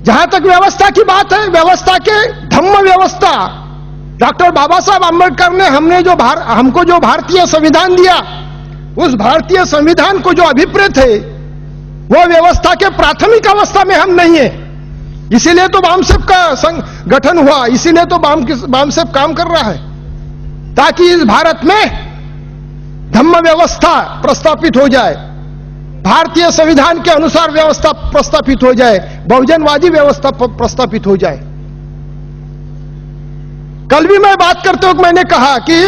जहां तक व्यवस्था की बात है, व्यवस्था के धम्म व्यवस्था, डॉक्टर बाबा साहब आंबेडकर ने हमको जो भारतीय संविधान दिया, उस भारतीय संविधान को जो अभिप्रेत है, वो व्यवस्था के प्राथमिक अवस्था में हम नहीं है। इसीलिए तो बामसेफ का गठन हुआ, इसीलिए तो बामसेफ काम कर रहा है, ताकि इस भारत में धम्म व्यवस्था प्रस्थापित हो जाए, भारतीय संविधान के अनुसार व्यवस्था प्रस्थापित हो जाए, बहुजनवादी व्यवस्था प्रस्थापित हो जाए। कल भी मैं बात करते वक्त मैंने कहा कि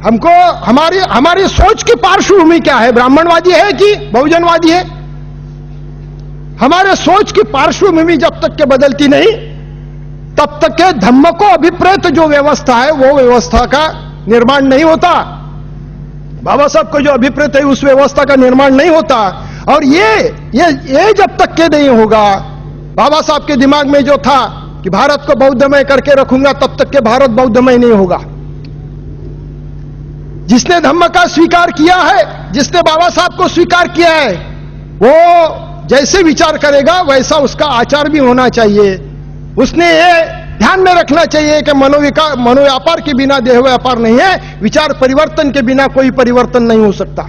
हमको हमारी सोच की पार्श्वभूमि क्या है, ब्राह्मणवादी है कि बहुजनवादी है? हमारे सोच की पार्श्वभूमि जब तक के बदलती नहीं, तब तक के धम्म को अभिप्रेत जो व्यवस्था है, वो व्यवस्था का निर्माण नहीं होता। बाबा साहब को जो अभिप्रेत है, उस व्यवस्था का निर्माण नहीं होता। और ये जब तक के नहीं होगा, बाबा साहब के दिमाग में जो था कि भारत को बौद्धमय करके रखूंगा, तब तक के भारत बौद्धमय नहीं होगा। जिसने धम्म का स्वीकार किया है, जिसने बाबा साहब को स्वीकार किया है, वो जैसे विचार करेगा वैसा उसका आचार भी होना चाहिए। उसने ये ध्यान में रखना चाहिए कि मनोव्यापार के बिना देह व्यापार नहीं है, विचार परिवर्तन के बिना कोई परिवर्तन नहीं हो सकता।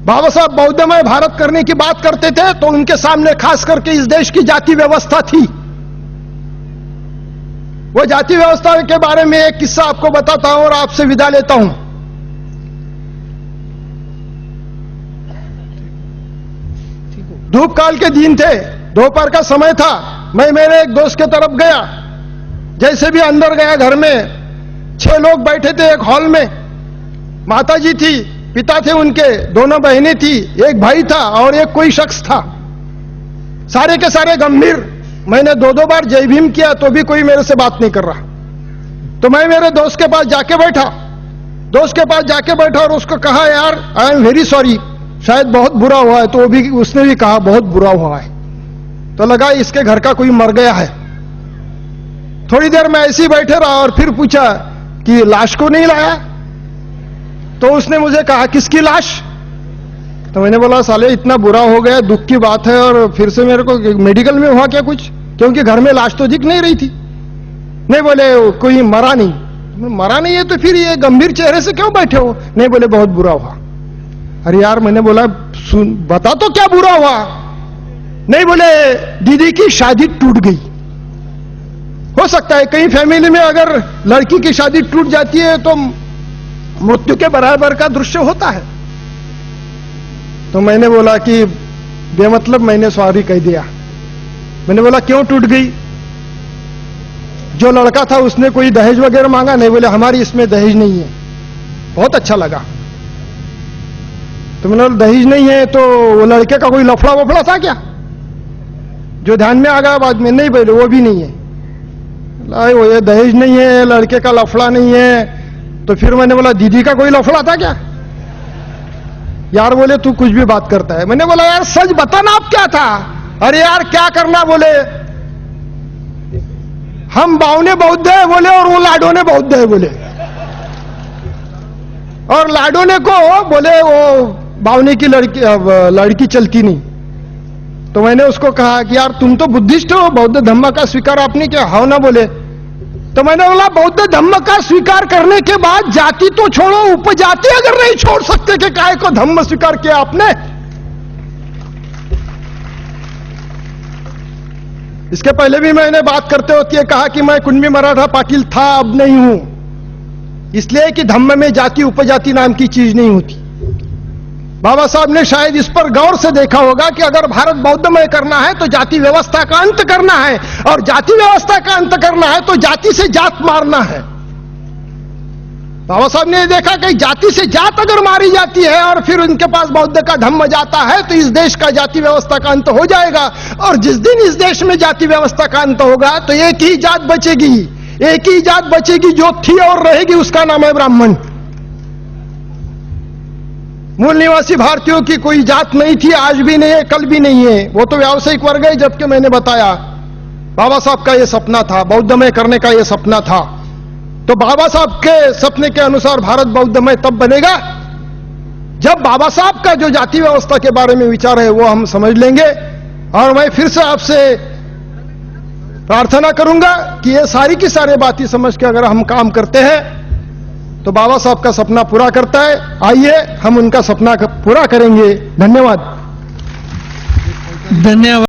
बाबा साहब बौद्धमय भारत करने की बात करते थे तो उनके सामने खास करके इस देश की जाति व्यवस्था थी। वो जाति व्यवस्था के बारे में एक किस्सा आपको बताता हूं और आपसे विदा लेता हूं। धूप काल के दिन थे, दोपहर का समय था। मैं मेरे एक दोस्त के तरफ गया, जैसे भी अंदर गया, घर में 6 लोग बैठे थे एक हॉल में। माता जी थी, पिता थे उनके, 2 बहनें थी, एक भाई था और एक कोई शख्स था। सारे के सारे गंभीर। मैंने 2 बार जय भीम किया तो भी कोई मेरे से बात नहीं कर रहा। तो मैं मेरे दोस्त के पास जाके बैठा और उसको कहा, यार आई एम वेरी सॉरी, शायद बहुत बुरा हुआ है। तो उसने भी कहा बहुत बुरा हुआ है। तो लगा इसके घर का कोई मर गया है। थोड़ी देर में ऐसे ही बैठे रहा और फिर पूछा कि लाश को नहीं लाया? तो उसने मुझे कहा किसकी लाश? तो मैंने बोला साले इतना बुरा हो गया, दुख की बात है, और फिर से मेरे को मेडिकल में हुआ क्या कुछ? क्योंकि घर में लाश तो दिख नहीं रही थी। नहीं, बोले कोई मरा नहीं। मरा नहीं है तो फिर ये गंभीर चेहरे से क्यों बैठे हो? नहीं, बोले बहुत बुरा हुआ। अरे यार, मैंने बोला सुन, बता तो क्या बुरा हुआ? नहीं, बोले दीदी की शादी टूट गई। हो सकता है कई फैमिली में अगर लड़की की शादी टूट जाती है तो मृत्यु के बराबर का दृश्य होता है। तो मैंने बोला कि बेमतलब मैंने सॉरी कह दिया। मैंने बोला क्यों टूट गई? जो लड़का था उसने कोई दहेज वगैरह मांगा? नहीं, बोले हमारी इसमें दहेज नहीं है। बहुत अच्छा लगा। तो मैंने दहेज नहीं है तो वो लड़के का कोई लफड़ा वफड़ा था क्या? जो ध्यान में आ गया बाद में, नहीं बोले वो भी नहीं है। वो ये दहेज नहीं है, लड़के का लफड़ा नहीं है। तो फिर मैंने बोला दीदी का कोई लफड़ा था क्या? यार बोले तू कुछ भी बात करता है। मैंने बोला यार सच बताना आप क्या था? अरे यार क्या करना? बोले हम बावने बौद्ध है बोले, और वो लाडोने बौद्ध है बोले। और लाडोने को बोले वो बावने की लड़की चलती नहीं। तो मैंने उसको कहा कि यार तुम तो बुद्धिस्ट हो, बौद्ध धम्म का स्वीकार आपने किया? हाँ ना? बोले। तो मैंने बोला बौद्ध धम्म का स्वीकार करने के बाद जाति तो छोड़ो, उपजाति अगर नहीं छोड़ सकते कि काहे को धम्म स्वीकार किया आपने? इसके पहले भी मैंने बात करते वक्त ये कहा कि मैं कुणबी मराठा पाटिल था, अब नहीं हूं, इसलिए कि धम्म में जाति उपजाति नाम की चीज नहीं होती। बाबा साहब ने शायद इस पर गौर से देखा होगा कि अगर भारत बौद्धमय करना है तो जाति व्यवस्था का अंत करना है, और जाति व्यवस्था का अंत करना है तो जाति से जात मारना है। बाबा साहब ने देखा कि जाति से जात अगर मारी जाती है और फिर उनके पास बौद्ध का धम्म जाता है तो इस देश का जाति व्यवस्था का अंत हो जाएगा। और जिस दिन इस देश में जाति व्यवस्था का अंत होगा तो एक ही जात बचेगी, एक ही जात बचेगी जो थी और रहेगी, उसका नाम है ब्राह्मण। मूल निवासी भारतीयों की कोई जात नहीं थी, आज भी नहीं है, कल भी नहीं है। वो तो व्यावसायिक वर्ग है। जबकि मैंने बताया बाबा साहब का यह सपना था, बौद्धमय करने का यह सपना था। तो बाबा साहब के सपने के अनुसार भारत बौद्धमय तब बनेगा जब बाबा साहब का जो जाति व्यवस्था के बारे में विचार है वो हम समझ लेंगे और मैं फिर से आपसे प्रार्थना करूंगा कि ये सारी की सारी बातें समझ के अगर हम काम करते हैं तो बाबा साहब का सपना पूरा करता है। आइए हम उनका सपना पूरा करेंगे। धन्यवाद। धन्यवाद।